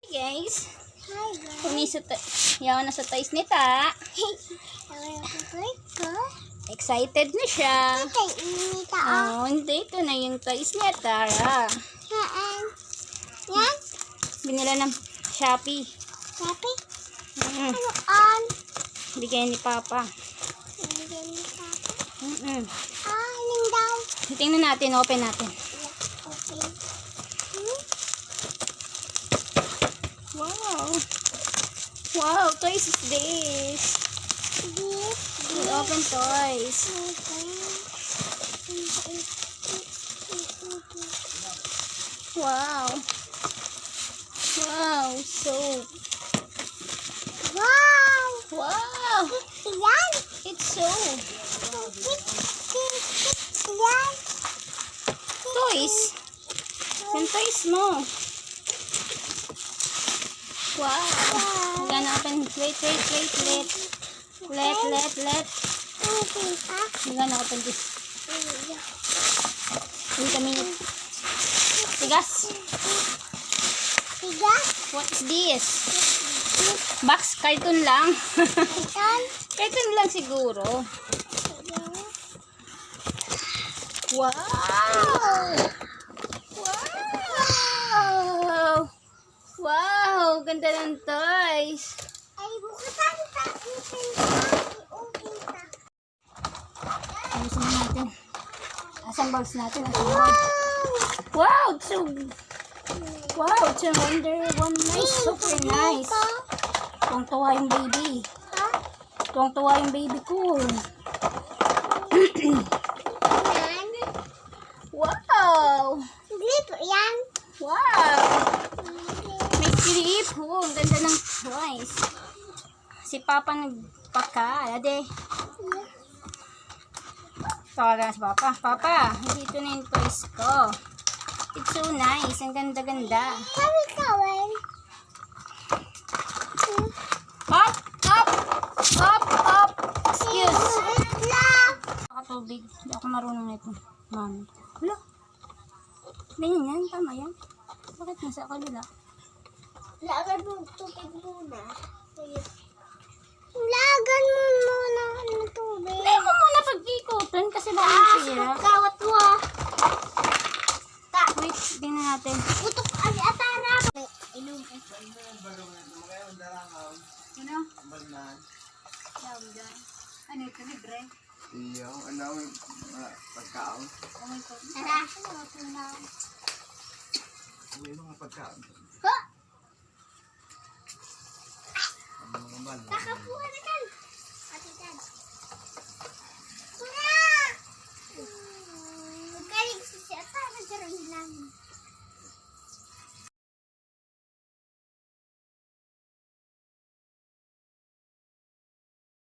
Guys, Hi guys. kung yaw na sa toys ni Ta. Excited na siya. Oh, hindi. Ito na yung toys ni Atara. Yan? Binila ng Shopee. Shopee? Mm. Ano? Bigay ni Papa. Bigay ni Papa? Alin daw? Tingnan natin. Open natin. Okay. Wow. Wow, toys is this. We open toys. Wow. Wow, soap. Wow! Wow. Yan! It's soap. Yan! Toys. Yung toys mo. Wow. We're gonna open. Wait. Let. We're gonna open this. Wait a minute. Tigas. What is this? Box carton lang. Carton lang siguro. Wow! Wow! Wow! Ganda ng toys. Ay, bukatan ta. Ayusin na natin. Asang bags natin? Wow! It's a nice. Super nice. Tuwang-tuwa yung baby. Tuwang-tuwa yung baby ko. Wow! Grip yan. Wow! May clip. Oh, ang ganda ng toys. Si Papa nagpaka. Ade. Tawagan si Papa. Papa, dito na yung toys ko. It's so nice. Ang ganda-ganda. Kawin. Up! Excuse. Nakatubig. Hindi ako marunong nito. Mami. Wala. Ganyan yan. Tama yan. Bakit nasa kanila? Lagan mo tubig muna. Lagan mo muna ng tubig. Hindi mo muna pag-ikutan kasi baka sila. Kawat mo. Wait, tingnan natin. Putok ali atara. Ilong. Ano? Ano ito? Libre? Iyo, ano pagkaon? Tara. Ano yung mga pagkaon?